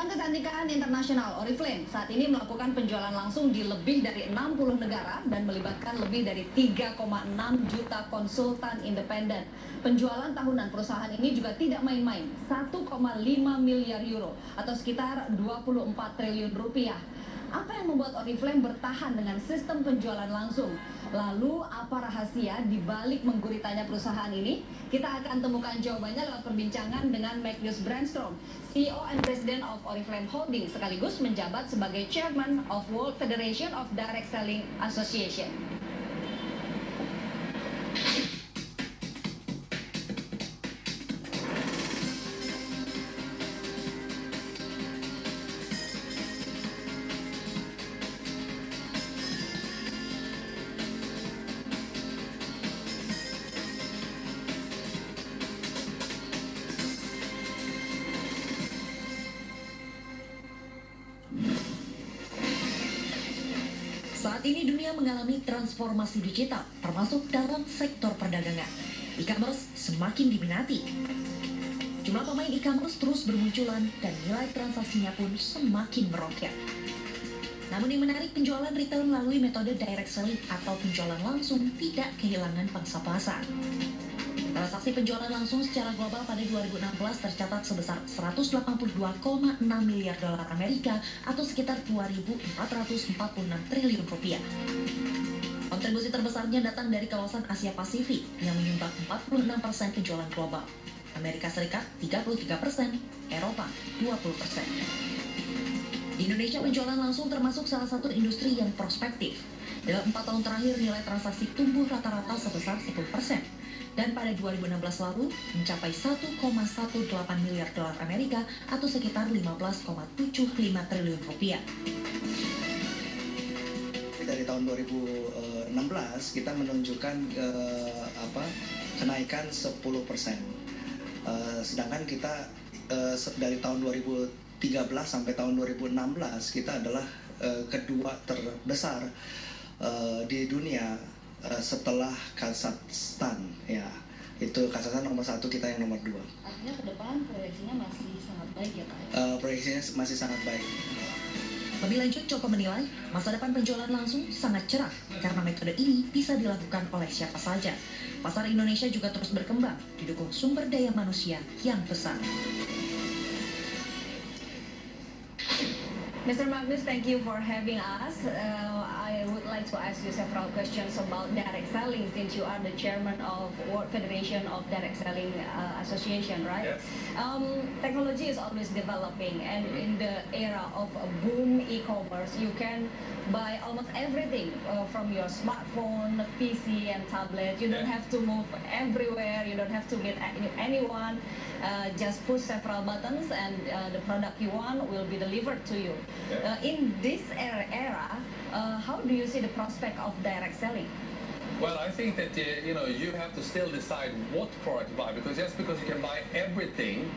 Kecantikan internasional Oriflame saat ini melakukan penjualan langsung di lebih dari 60 negara dan melibatkan lebih dari 3,6 juta konsultan independen. Penjualan tahunan perusahaan ini juga tidak main-main, 1,5 miliar euro atau sekitar 24 triliun rupiah. Apa yang membuat Oriflame bertahan dengan sistem penjualan langsung? Lalu apa rahasia di balik mengguritanya perusahaan ini? Kita akan temukan jawabannya lewat perbincangan dengan Magnus Brannstrom, CEO and President of Oriflame Holding, sekaligus menjabat sebagai Chairman of World Federation of Direct Selling Association. Saat ini dunia mengalami transformasi digital, termasuk dalam sektor perdagangan. E-commerce semakin diminati. Jumlah pemain e-commerce terus bermunculan dan nilai transaksinya pun semakin meroket. Namun yang menarik, penjualan retail melalui metode direct selling atau penjualan langsung tidak kehilangan pangsa pasar. Transaksi penjualan langsung secara global pada 2016 tercatat sebesar 182,6 miliar dolar Amerika atau sekitar 2.446 triliun rupiah. Kontribusi terbesarnya datang dari kawasan Asia Pasifik yang menyumbang 46% penjualan global. Amerika Serikat 33%, Eropa 20%. Di Indonesia penjualan langsung termasuk salah satu industri yang prospektif. Dalam 4 tahun terakhir nilai transaksi tumbuh rata-rata sebesar 10%. Dan pada 2016 lalu mencapai 1,18 miliar dolar Amerika atau sekitar 15,75 triliun rupiah. Dari tahun 2016 kita menunjukkan kenaikan 10%. Sedangkan kita dari tahun 2013 sampai tahun 2016 kita adalah kedua terbesar di dunia setelah Kazakhstan, ya. Itu Kazakhstan nomor 1, kita yang nomor 2. Artinya ke depan proyeksinya masih sangat baik ya Pak? Proyeksinya masih sangat baik. Lebih lanjut, Joko menilai masa depan penjualan langsung sangat cerah karena metode ini bisa dilakukan oleh siapa saja. Pasar Indonesia juga terus berkembang, didukung sumber daya manusia yang besar. Mr. Magnus, thank you for having us. I would like to ask you several questions about direct selling since you are the chairman of World Federation of Direct Selling Association, right? Yes. Technology is always developing, and in the era of a boom e-commerce, you can buy almost everything from your smartphone, PC, and tablet. You don't have to move everywhere. You don't have to meet anyone. Just push several buttons, and the product you want will be delivered to you. In this era, how do you see the prospect of direct selling? Well, I think that you have to still decide what product to buy, because just because you can buy everything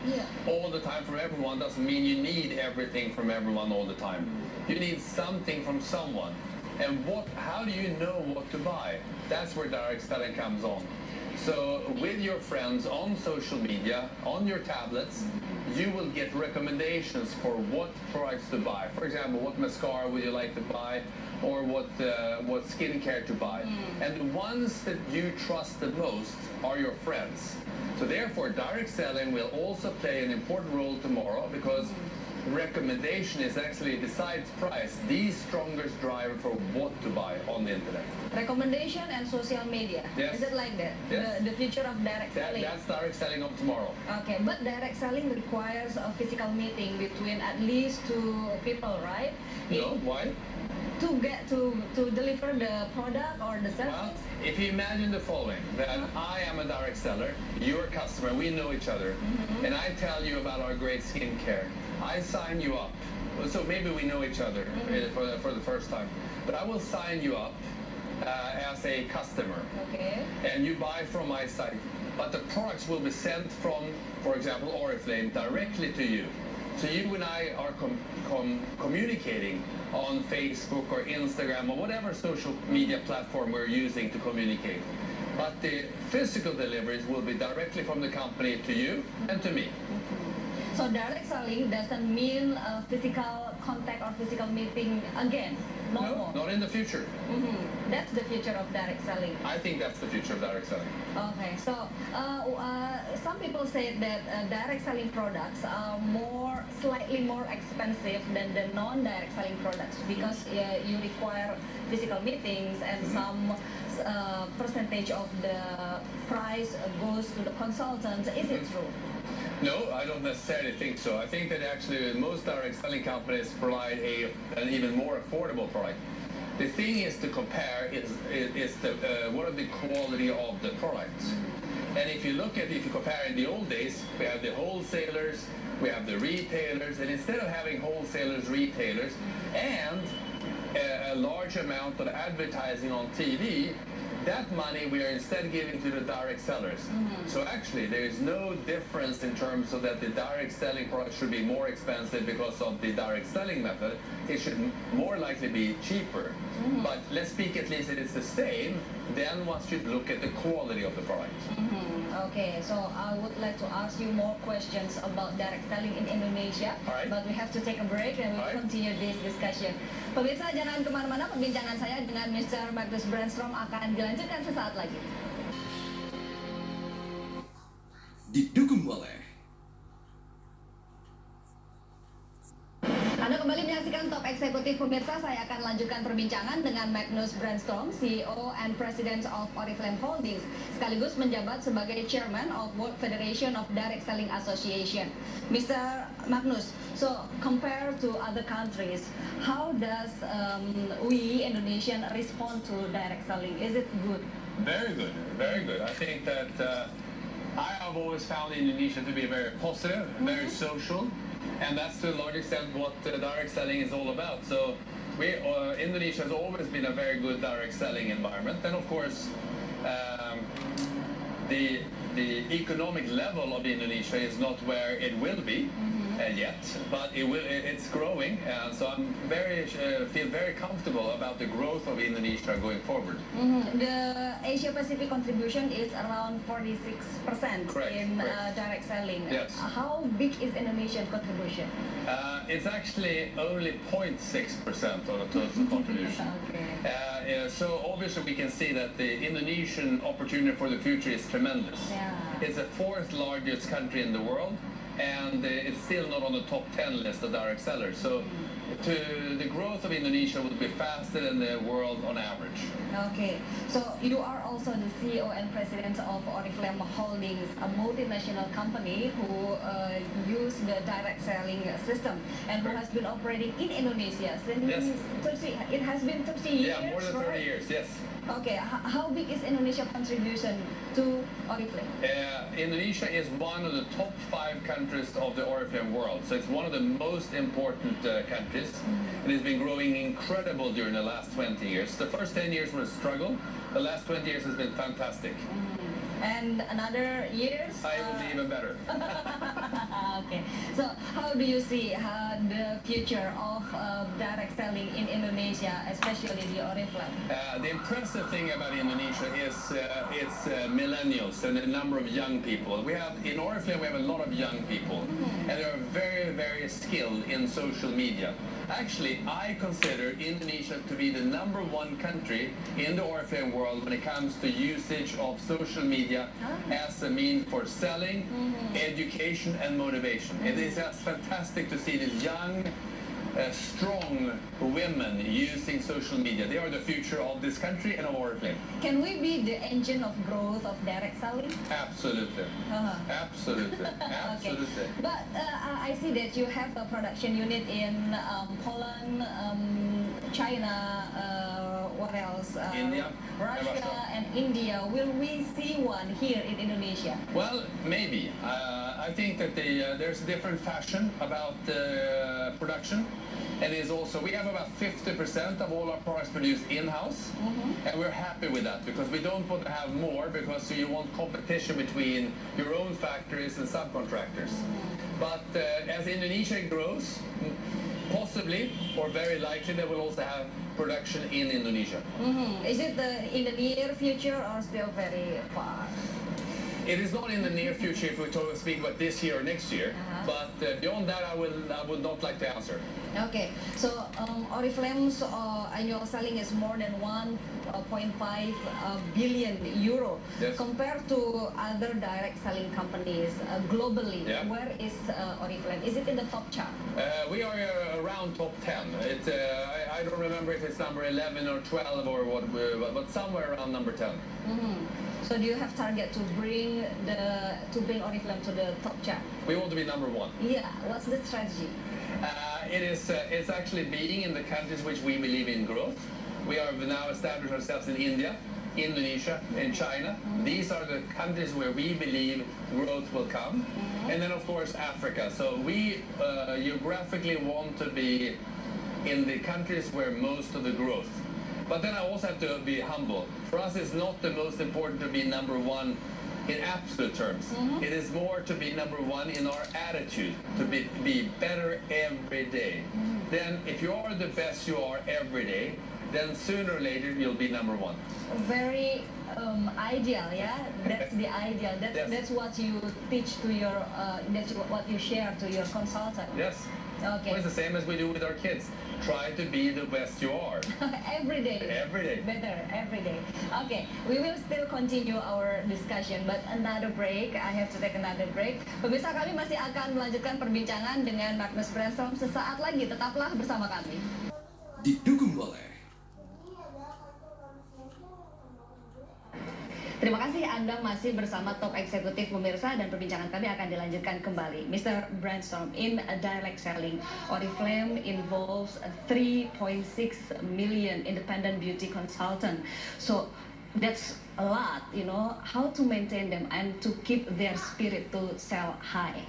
all the time from everyone doesn't mean you need everything from everyone all the time. You need something from someone. And how do you know what to buy? That's where direct selling comes on. So with your friends on social media, on your tablets, you will get recommendations for what products to buy. For example, what mascara would you like to buy, or what skincare to buy. And the ones that you trust the most are your friends. So therefore, direct selling will also play an important role tomorrow, because recommendation is actually, besides price, the strongest driver for what to buy on the internet. Recommendation and social media. Yes. Is it like that? Yes. The future of direct selling. That's direct selling of tomorrow. Okay, but direct selling requires a physical meeting between at least 2 people, right? No, why? To deliver the product or the service? Well, if you imagine the following, that I am a direct seller, you're a customer, we know each other, and I tell you about our great skincare. I sign you up. So maybe we know each other for the first time, but I will sign you up as a customer. Okay. And you buy from my site, but the products will be sent from, for example, Oriflame directly to you. So you and I are communicating on Facebook or Instagram or whatever social media platform we're using to communicate. But the physical deliveries will be directly from the company to you and to me. So direct selling doesn't mean physical contact or physical meeting again. No more. Not in the future. That's the future of direct selling. I think that's the future of direct selling. Okay, so some people say that direct selling products are slightly more expensive than the non-direct selling products because you require physical meetings and some percentage of the price goes to the consultants. Is it true? No, I don't necessarily think so. I think that actually most direct selling companies provide an even more affordable product. The thing is to compare is what are the quality of the products. And if you compare in the old days, we have the wholesalers, we have the retailers, and instead of having wholesalers, retailers, and a large amount of advertising on TV, that money we are instead giving to the direct sellers. So actually there is no difference in terms of that the direct selling product should be more expensive because of the direct selling method. It should more likely be cheaper. But let's speak at least that it's the same, then one should look at the quality of the product. Okay, so I would like to ask you more questions about direct selling in Indonesia, but we have to take a break and we'll continue this discussion. Pemirsa, jangan kemana-mana, perbincangan saya dengan Mr. Magnus Brannstrom akan dilanjutkan sesaat lagi. Didukung oleh Anda kembali menyaksikan Top Eksekutif. Pemirsa, saya akan lanjutkan perbincangan dengan Magnus Brannstrom, CEO and President of Oriflame Holdings, sekaligus menjabat sebagai Chairman of World Federation of Direct Selling Association. Mr. Magnus, so compared to other countries, how does we Indonesian respond to direct selling? Is it good? Very good, very good. I think that I have always found Indonesia to be very positive, very social. And that's to a large extent what direct selling is all about. So Indonesia has always been a very good direct selling environment. And of course, the economic level of Indonesia is not where it will be yet, but it's growing. So I'm feel very comfortable about the growth of Indonesia going forward. The Asia Pacific contribution is around 46% in direct selling. Yes. How big is Indonesian contribution? It's actually only 0.6% of the total contribution. So obviously we can see that the Indonesian opportunity for the future is tremendous. It's the 4th largest country in the world, and it's still not on the top 10 list of direct sellers. So the growth of Indonesia will be faster than the world on average. Okay, so you are also the CEO and President of Oriflame Holdings, a multinational company who use the direct selling system and who has been operating in Indonesia since 30, it has been 30 years, Yeah, more than 30 years, yes. Okay, how big is Indonesia's contribution to Oriflame? Indonesia is one of the top 5 countries of the Oriflame world, so it's one of the most important countries. It has been growing incredible during the last 20 years. The first 10 years were a struggle. The last 20 years has been fantastic. And another years? It will be even better. Okay, so how do you see the future of direct selling in Indonesia, especially the Oriflame? The impressive thing about Indonesia is its millennials and the number of young people. In Oriflame we have a lot of young people, and they are very, very skilled in social media. Actually, I consider Indonesia to be the #1 country in the Oriflame world when it comes to usage of social media as a means for selling, education and motivation. It is just fantastic to see these young, strong women using social media. They are the future of this country and of Oriflame. Can we be the engine of growth of direct selling? Absolutely. Absolutely. Absolutely. Okay. But I see that you have a production unit in Poland, China, what else? India. Russia and India. Will we see one here in Indonesia? Well, maybe. I think that there's a different fashion about production. And is also, we have about 50% of all our products produced in-house, and we're happy with that because we don't want to have more because you want competition between your own factories and subcontractors. But as Indonesia grows, possibly or very likely they will also have production in Indonesia. Is it in the near future or still very far? It is not in the near future if we speak about this year or next year, but beyond that I would not like to answer. Okay, so Oriflame's annual selling is more than 1.5 billion euro. Yes. Compared to other direct selling companies globally, where is Oriflame? Is it in the top chart? We are around top 10. It's, I don't remember if it's number 11 or 12 or what, but somewhere around number 10. So do you have target to bring Oriflame to the top chart? We want to be number 1. Yeah, what's the strategy? It's actually being in the countries which we believe in growth. We have now established ourselves in India, Indonesia, and China. These are the countries where we believe growth will come. And then, of course, Africa. So we geographically want to be in the countries where most of the growth. But then I also have to be humble. For us, it's not the most important to be number 1 in absolute terms. It is more to be number 1 in our attitude, to be better every day. Then if you are the best you are every day, then sooner or later you'll be number 1. Very ideal, yeah? That's the ideal. That's what you teach to your, that's what you share to your consultant. Yes. Okay. Well, it's the same as we do with our kids. Try to be the best you are. Every day. Every day. Better, every day. Okay, we will still continue our discussion, but another break. I have to take another break. Pemirsa, kami masih akan melanjutkan perbincangan dengan Magnus Brannstrom sesaat lagi. Tetaplah bersama kami. Didukung oleh Terima kasih Anda masih bersama Top Eksekutif pemirsa, dan perbincangan kami akan dilanjutkan kembali. Mr. Brannstrom, in direct selling, Oriflame involves 3.6 million independent beauty consultant. So that's a lot, you know. How to maintain them and to keep their spirit to sell high?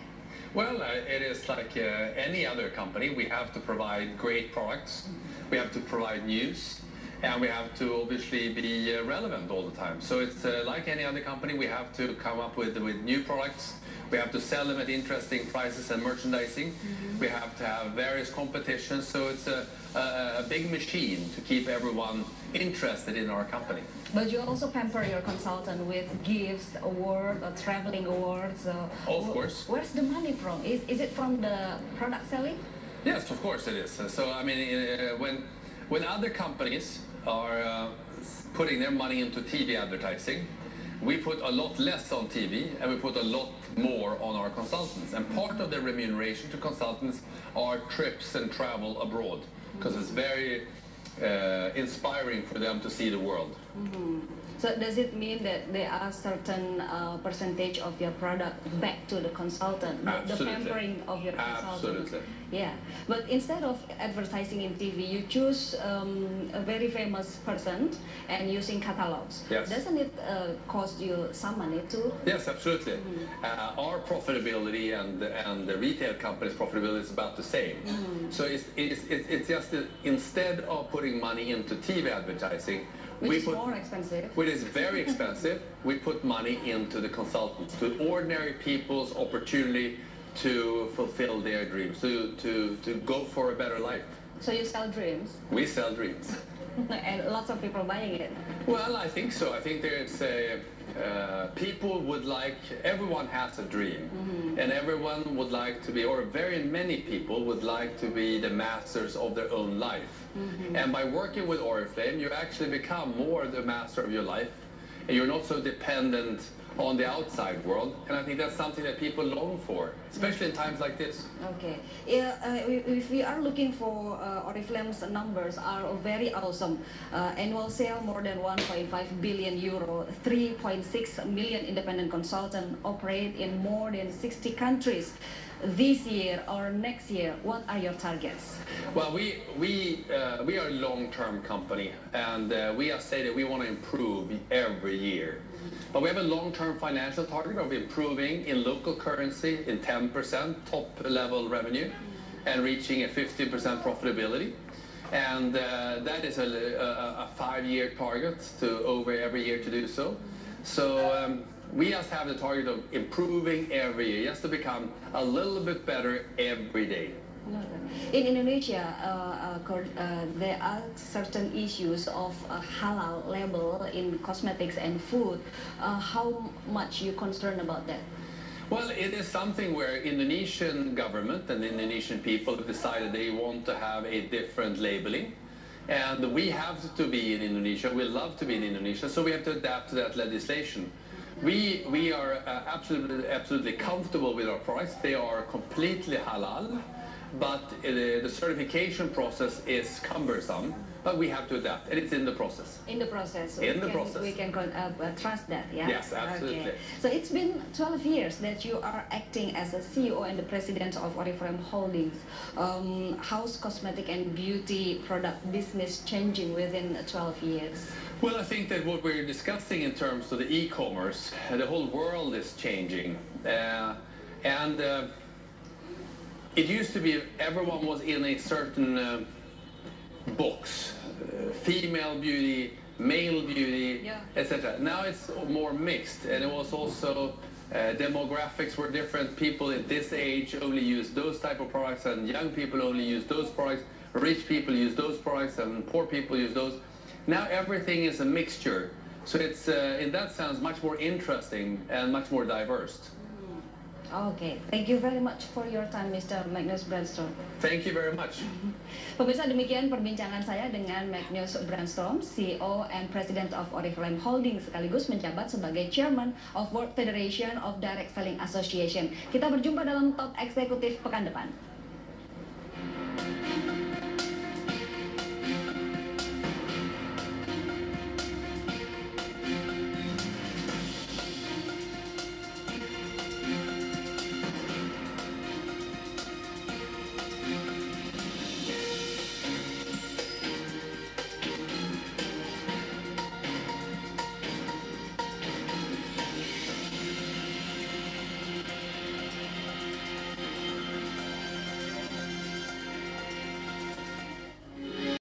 Well, it is like any other company. We have to provide great products. We have to provide news. And we have to obviously be relevant all the time. So it's like any other company, we have to come up with new products. We have to sell them at interesting prices and merchandising. We have to have various competitions. So it's a big machine to keep everyone interested in our company. But you also pamper your consultant with gifts, awards, or traveling awards. Of course. Where's the money from? Is it from the product selling? Yes, of course it is. So I mean, when other companies are putting their money into TV advertising, we put a lot less on TV and we put a lot more on our consultants. And part of the remuneration to consultants are trips and travel abroad, because it's very inspiring for them to see the world. So does it mean that there are certain percentage of your product back to the consultant, the pampering of your consultant? Absolutely. Yeah, but instead of advertising in TV, you choose a very famous person and using catalogs. Yes. Doesn't it cost you some money too? Yes, absolutely. Our profitability and the retail company's profitability is about the same. So it's just that instead of putting money into TV advertising, Which is more expensive. Which is very expensive. We put money into the consultants, to ordinary people's opportunity to fulfill their dreams, to go for a better life. So you sell dreams? We sell dreams. And lots of people buying it. Well, I think so. I think there's people would like, everyone has a dream, and everyone would like to be, or very many people would like to be the masters of their own life. And by working with Oriflame, you actually become more the master of your life, and you're not so dependent on the outside world. And I think that's something that people long for, especially in times like this. Okay. If we are looking for Oriflame's numbers are very awesome. Annual sale more than 1.5 billion euro, 3.6 million independent consultants operate in more than 60 countries. This year or next year, what are your targets? Well, we are a long-term company, and we have said that we want to improve every year. But we have a long-term financial target of improving in local currency in 10% top-level revenue and reaching a 15% profitability. And that is a 5-year target to over every year to do so. So we just have the target of improving every year, just to become a little bit better every day. In Indonesia, there are certain issues of halal label in cosmetics and food. How much you concerned about that? Well, it is something where Indonesian government and Indonesian people have decided they want to have a different labeling. And we have to be in Indonesia, we love to be in Indonesia, so we have to adapt to that legislation. We are absolutely comfortable with our products. They are completely halal, but the certification process is cumbersome, but we have to adapt, and it's in the process. In the process. We can trust that, yeah? Yes, absolutely. Okay. So it's been 12 years that you are acting as a CEO and the president of Oriflame Holdings. How's cosmetic and beauty product business changing within 12 years? Well, I think that what we're discussing in terms of the e-commerce, the whole world is changing. It used to be everyone was in a certain box, female beauty, male beauty, yeah, etc. Now it's more mixed, and it was also demographics were different. People at this age only use those type of products, and young people only use those products. Rich people use those products, and poor people use those. Now everything is a mixture, so it's in that sense much more interesting and much more diverse. Okay, thank you very much for your time, Mr. Magnus Brannstrom. Thank you very much. Pemirsa, demikian perbincangan saya dengan Magnus Brannstrom, CEO and President of Oriflame Holdings, sekaligus menjabat sebagai Chairman of World Federation of Direct Selling Association. Kita berjumpa dalam Top Eksekutif pekan depan.